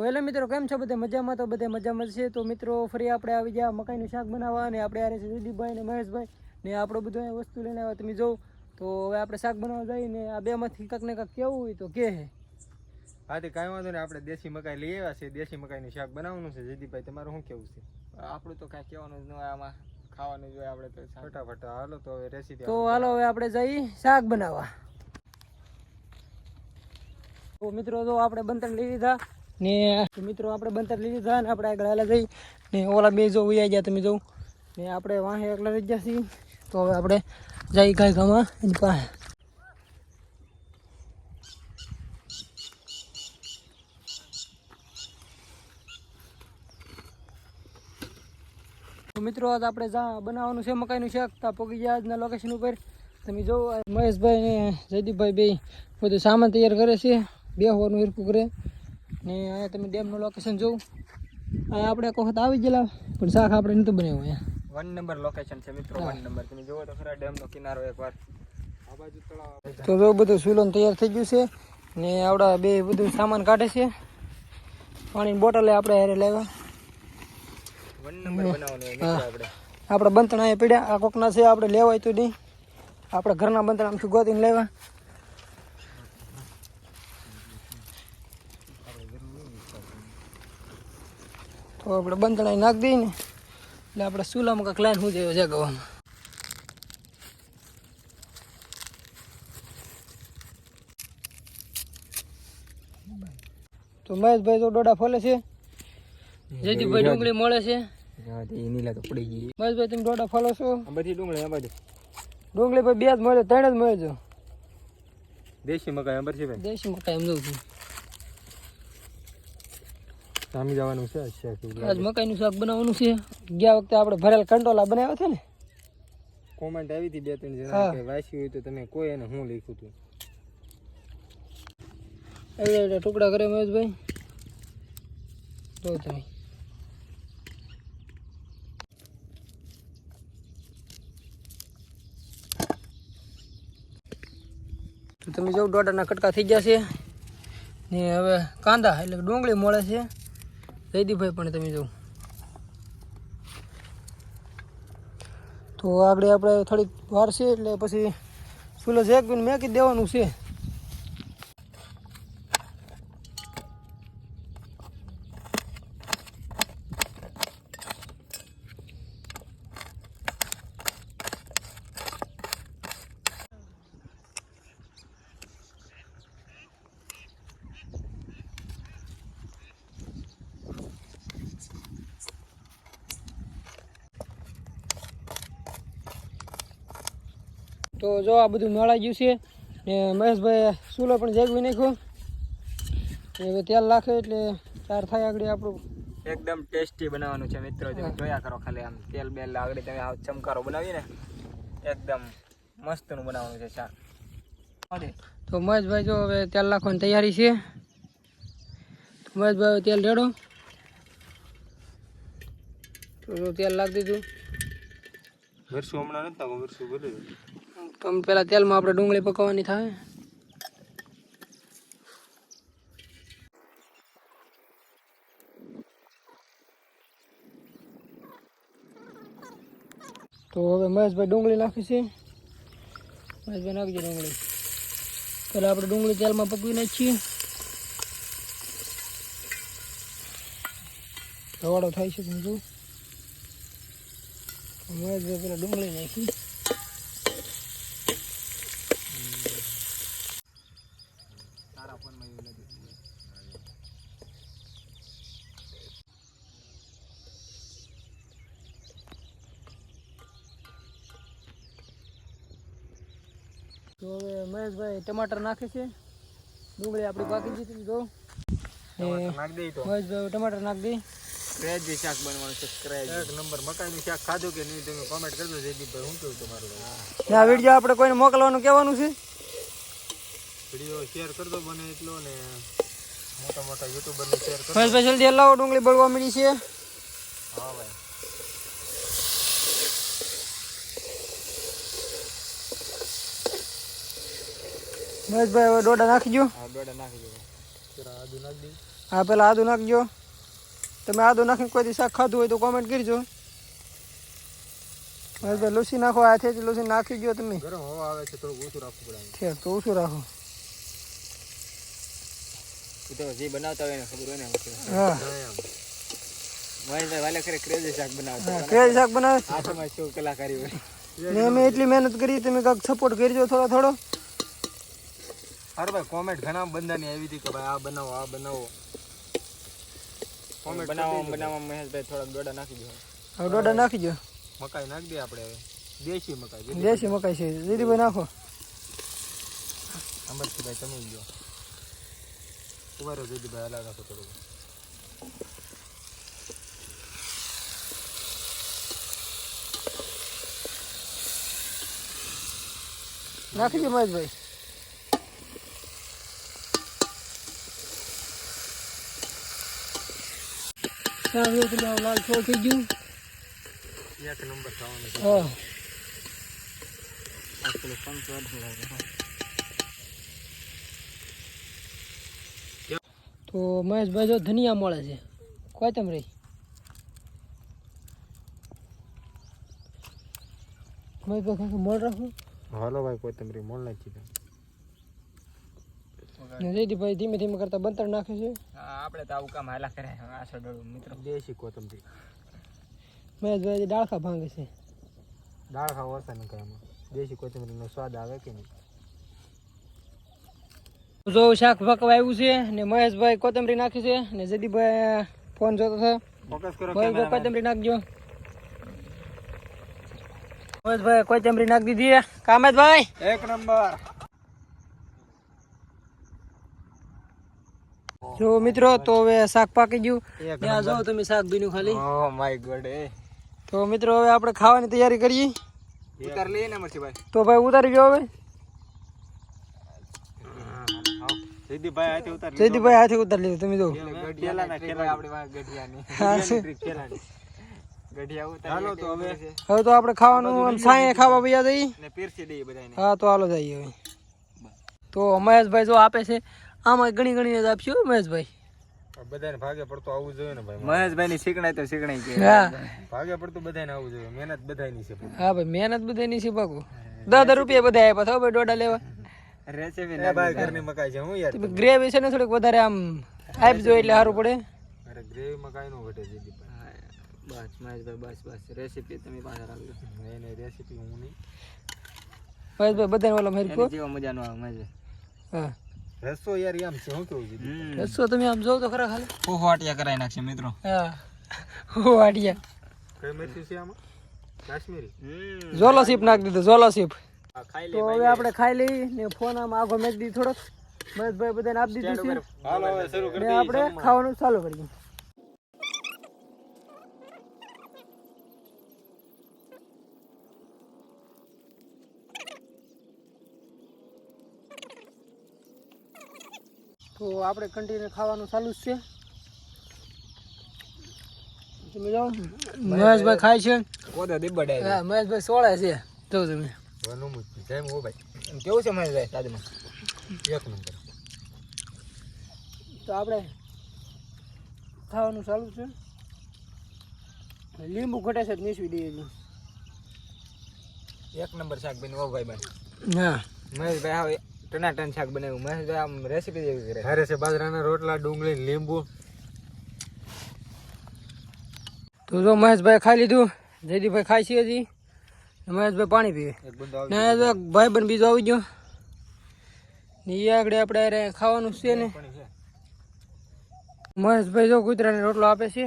Hello મિત્રો, કેમ છો બધે મજામાં? તો બધે મજામાં છે. તો મિત્રો ફરી આપણે આવી ગયા મકાઈનું શાક બનાવવા અને આપણે આ છે જયદીપભાઈ ને મહેશભાઈ ને આપણો બધું અહીં વસ્તુ લઈને આવ્યા તમે જોઉં. તો હવે આપણે શાક બનાવવા જઈએ ને આ બેમાંથી કાંક ને કાંક કેવું હોય તો કે હે. હા તે કાંઈ વાંધો નહીં, આપણે દેશી મકાઈ લઈ આવ્યા છે. દેશી મકાઈનું શાક બનાવવાનું છે. જયદીપભાઈ તમારું શું કેવું છે? આપણું તો કાંઈ કહેવાનું જ ન હોય, આમાં ખાવાનું જોઈએ આપણે તો ફટાફટ હાલો તો હવે રેસીપી. તો હાલો હવે આપણે જઈએ શાક બનાવવા. તો મિત્રો જો આપણે બંતર લઈ લીધા ને મિત્રો આપણે બંતર લઈ લીધા ને આપણે આગળ હાલા જઈ ને ઓલા બે જો ઉયા ગયા તમે જોઉં ને આપણે વાહે એકલા રહી ગયા છીએ. તો હવે આપણે જઈ કાંઈ ગામમાં એની પાસે. તો મિત્રો આજ આપણે જ્યાં બનાવવાનું છે મકાઈનું શાક ત્યાં પગી ગયા આજના લોકેશન ઉપર. તમે જો મહેશભાઈ ને જયદીપભાઈ બે બધું સામાન તૈયાર કરે છે, બેહવાનું હિરકું કરે ને અહીંયા તમે ડેમનું લોકેશન જોઉં. અહીંયા આપણે એક વખત આવી ગયેલા પણ શાક આપણે નહોતું બનાવ્યું. અહીંયા 1 નંબર લોકેશન છે મિત્રો, 1 નંબર. તમે જોવો તો ખરા ડેમનો કિનારો એકવાર. આ બાજુ તળાવ. તો જો બધું સુલોન તૈયાર થઈ ગયું છે ને આવડા બે બધું સામાન કાઢે છે. પાણીની બોટલે આપણે હારે લાવ્યા. 1 નંબર બનાવવાનું હોય મિત્રો આપણે. આપણે બંતણા અહીંયા પડ્યા, આ કોકના છે આપણે લેવાય તો નહીં. આપણે ઘરના બંતણામાંથી ગોતીને લેવા. તો આપણે બંતણા નાખી દઈએ ને એટલે આપણે ચૂલામાં કાંઈક લાઈન શું જાય જગાવવામાં. તો મહેશભાઈ તો ડોડા ફોલે છે, જયદીપભાઈ ડુંગળી મળે છે. નીલા તો પડી ગઈ. મહેશભાઈ તમે ડોડા ફોલો છો? આ બધી ડુંગળી આ બાજુ. ડુંગળી ભાઈ બે જ મળે, 3 જ મળે છે. દેશી મકાઈ ખબર છે ભાઈ? દેશી મકાઈ એમ જોઉં છું. સામી જવાનું છે શાક. આજ મકાઈનું શાક બનાવવાનું છે. ગયા વખતે આપણે ભરેલ કંટોલા બનાવ્યા હતા ને. કોમેન્ટ આવી હતી 2-3 જણા કે વાસી હોય તો તમે કોઈ એને હું લખ્યું હતું. એવડે ટુકડા કરે મહેશભાઈ જો તમે. તો તમે જો ડોડાના કટકા થઈ ગયા છે ને હવે કાંદા એટલે ડુંગળી મળે છે. જયદીપભાઈ પણ તમે જો. તો આગળ આપણે થોડીક વાર છે એટલે પછી ચૂલો શેકવીને મેકી દેવાનું છે. તો જો આ બધું નળાઈ ગયું છે ને મહેશભાઈ ચૂલો પણ જાગવી નાખ્યો. હવે તેલ નાખે એટલે ચાર થાય આગળ આપણું. એકદમ ટેસ્ટી બનાવવાનું છે મિત્રો. તમે જોયા કરો ખાલી આમ તેલ બેલ આગળ તમે આ ચમકારો બનાવીને એકદમ મસ્તનું બનાવવાનું છે શાક. તો મહેશભાઈ જો હવે તેલ નાખવાની તૈયારી છે. તો મહેશભાઈ હવે તેલ રેડો. તો જો તેલ નાખી દીધું. વર્ષો હમણાં નથી નાખો, વર્ષો ભલે. તો પેલા તેલમાં આપણે ડુંગળી પકવવાની થાય. તો હવે મહેશભાઈ ડુંગળી નાખી છે. મહેશભાઈ નાખજો ડુંગળી. પેલા આપણે ડુંગળી તેલમાં પકવી નાખીએ. ધવાડો થાય છે તમે જો. મહેશભાઈ પેલા ડુંગળી નાખી. તો હવે મહેશભાઈ ટમાટર નાખે છે. ડુંગળી આપણી પાકી ગઈ તો નાખ દઈ તો મહેશભાઈ ટમાટર નાખી દઈ. ક્રેજી શાક બનવાનું છે. ક્રેજી 1 નંબર મકાઈનું શાક ખાધું કે નહીં તમે કોમેન્ટ કરજો. જયદીપભાઈ શું કેવું તમારું? આ વિડીયો આપણે કોઈને મોકલવાનું કહેવાનું છે. વિડીયો શેર કરજો બને એટલો ને મોટા મોટા યુટ્યુબરને શેર કરજો. મહેશભાઈ જલ્દી હલાવો, ડુંગળી બળવા મળી છે. હા ભાઈ. મહેશભાઈ હવે ડોડા નાખી દો. હા, દોડા નાખી દો. જરા આદુ નાખી દઈ. હા પેલા આદુ નાખજો. તમે આદુ નાખીને કોઈ દી શાક ખાધું હોય તો કોમેન્ટ કરજો. મહેશભાઈ લૂસી નાખો, હાથેથી લૂસી નાખી ગયો તમે. ગરમ હવા આવે છે, થોડુંક ઓછું રાખવું પડે. ઠીક, તો ઓછું રાખો. એ તો જે બનાવતા હોય ને ખબર હોય ને. હા મહેશભાઈ વાલે કરે ક્રેઝી શાક બનાવતા. હા, ક્રેઝી શાક બનાવે. આ તમારી શું કલાકારી હોય. ને અમે એટલી મહેનત કરી, તમે કાંઈક સપોર્ટ કરજો થોડો. અરે ભાઈ કોમેન્ટ ઘણા બંધાની આવી હતી કે ભાઈ આ બનાવો આ બનાવો. બનાવવા મહેશભાઈ થોડાક ડોડા નાખી દો. હવે ડોડા નાખી દો. મકાઈ નાખી દે આપણે હવે. દેશી મકાઈ. દેશી મકાઈ છે, દીદીભાઈ નાખો. અમરસિંહભાઈ તમે ગયો ઉભારો દીદીભાઈ હલા રાખો થોડું. નાખી દો મહેશભાઈ. લાલ છોડ થઈ ગયું. એક નંબર ખાવાનું છે. હા તો મહેશભાઈ જો ધનિયા મળે છે, કોથમરી. મહેશભાઈ મોડ રાખો. હાલો ભાઈ કોથમરી મોલ નાખી દે. જયદીપભાઈ ધીમે ધીમે કરતા બંતર નાખે છે. આપણે તો આવું કામ હાલા કરે. આ છોડું મિત્રો દેશી કોથમરી. મહેશભાઈ ડાળખા ભાંગે છે. દાળ ખાવા ઓછા ન કરે એમાં. દેશી કોથમરીનો સ્વાદ આવે કે નહીં. જો શાક પકવા આવ્યું છે ને મહેશભાઈ કોથમરી નાખી છે ને જયદીપભાઈ ફોન જોતો છે. ફોકસ કરો. મહેશભાઈ કોથમરી નાખજો. મહેશભાઈ કોથમરી નાખી દીધી. કામેશભાઈ એક નંબર. જો મિત્રો તો હવે શાક પાકી ગયું. ત્યાં જાઓ તમે શાક બીનું ખાલી. Oh my God. તો મિત્રો હવે આપણે ખાવાની તૈયારી કરીએ. ઉતાર લઈએ ને અમરસિંહભાઈ. તો ભાઈ ઉતારી ગયો હવે. જયદીપભાઈ હાથે ઉતાર. જયદીપભાઈ હાથે ઉતારી લીધું તમે જો. હાલો તો હવે હવે તો આપણે ખાવાનું આમ સાંયે ખાવા વયા જઈએ. પીરસી દઈએ બધાને. હા તો હાલો જઈએ હવે. તો મહેશભાઈ જો આપે છે, આમાં ગણી ગણીને જ આપશું મહેશભાઈ. બધાને ભાગે પડતો આવવું જોઈએ ને ભાઈ. મહેશભાઈ ની શીખણાય તો શીખણાય કે. હા ભાગે પડતું બધાને આવવું જોઈએ. મહેનત બધાની છે. હા ભાઈ મહેનત બધાની છે પાકું. 10 રૂપિયા બધા આપ્યા થો ભાઈ ડોડા લેવા. રેસીપી એ ભાઈ ઘરની મકાઈ છે હું યાર. ગ્રેવી છે ને થોડીક વધારે આમ આપજો એટલે સારું પડે. અરે ગ્રેવી મકાઈ નો ઘટે જયદીપભાઈ. બસ મહેશભાઈ બસ રેસીપી તમે પાછા રાખજો. નહીં રેસીપી હું નહીં. મહેશભાઈ બધાને ઓલા મેરકો. જેવો મજા નો આવે મહેશભાઈ. હા રસો યાર એમ છે હું કેવું જયદીપભાઈ. રસો તમે આમ જોવો તો ખરા ખાલી. ફોફાટિયા કરાવી નાખશે મિત્રો. હા વાડિયા. કઈ મરચું છે આમાં? કાશ્મીરી. ઝોલો સીપ નાખી દીધો ઝોલો સીપ. ખાઈ તો હવે આપણે ખાઈ લઈ ને ફોન આમ આગો મેક દી થોડોક. મહેશભાઈ બધાને આપી દીધું છે. હાલો હવે શરૂ કરી ને આપણે ખાવાનું ચાલુ કરીએ. તો આપણે કન્ટિન્યુ ખાવાનું ચાલુ જ છે. તમે જાઓ મહેશભાઈ ખાય છે. કોદા દીબડાય. હા મહેશભાઈ સોળે છે. જો તમે વનું મુક્તિ જય મો ભાઈ. કેવું છે મહેશભાઈ તાજમાં? એક નંબર. તો આપણે ખાવાનું ચાલુ છે. લીંબુ ઘટે છે નીસવી દઈએ છીએ. એક નંબર શાક બન્યું. ઓ ભાઈ ભાઈ હા મહેશભાઈ હવે ટનાટન શાક બનાવ્યું. મહેશભાઈ આમ રેસીપી જેવી કરે. હારે છે બાજરાના રોટલા, ડુંગળી, લીંબુ. તો જો મહેશભાઈ ખાઈ લીધું. જયદીપભાઈ ખાય છે હજી. મહેશભાઈ પાણી પીવે. એક બંદો ને ભાઈ બન બીજો આવી ગયો ને એ આગળ આપણે ખાવાનું છે ને. મહેશભાઈ જો કૂતરાને રોટલો આપે છે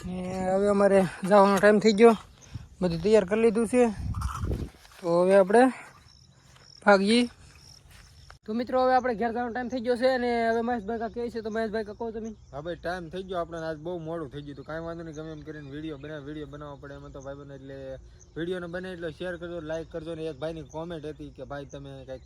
ને હવે અમારે જવાનો ટાઈમ થઈ ગયો. બધું તૈયાર કરી લીધું છે. તો હવે આપણે ભાગીએ. તો મિત્રો હવે આપણે ઘેર જવાનો ટાઈમ થઈ ગયો છે અને હવે મહેશભાઈ કા કહે છે તો મહેશભાઈ કા કહો તમે. હા ભાઈ ટાઈમ થઈ ગયો આપણે. આજ બહુ મોડું થઈ ગયું. તો કાંઈ વાંધો નહીં. ગમે એમ કરીને વિડીયો બનાવવા પડે એમાં તો ભાઈ બને એટલે વિડીયોને બને એટલો શેર કરજો, લાઈક કરજો. ને એક ભાઈની કોમેન્ટ હતી કે ભાઈ તમે કંઈક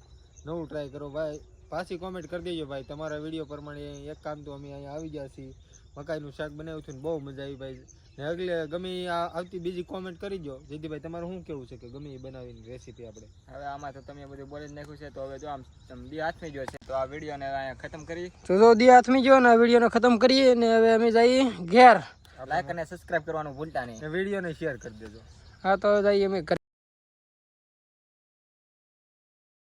નવું ટ્રાય કરો. ભાઈ પાછી કોમેન્ટ કરી દેજો ભાઈ. તમારા વિડીયો પ્રમાણે એક કામ તો અમે અહીંયા આવી ગયા છીએ. મકાઈનું શાક બનાવ્યું હતું ને બહુ મજા આવી ભાઈ. ને અગલે ગમે આવતી બીજી કોમેન્ટ કરી દો. જયદીપભાઈ તમારે શું કેવું છે કે ગમે એ બનાવીને રેસીપી આપણે? હવે આમાં તો તમે બધું બોલી જ નાખ્યું છે, તો હવે જો આમ બે હાથમી ગયો છે, તો આ વિડીયોને અહીંયા ખતમ કરી. તો જો દી હાથમી ગયો ને આ વિડીયોને ખતમ કરીએ ને હવે અમે જઈએ ઘેર. લાઈક અને સબસ્ક્રાઇબ કરવાનું ભૂલતા નહીં. વિડીયોને શેર કરી દેજો. હા તો જઈએ અમે ઘરે.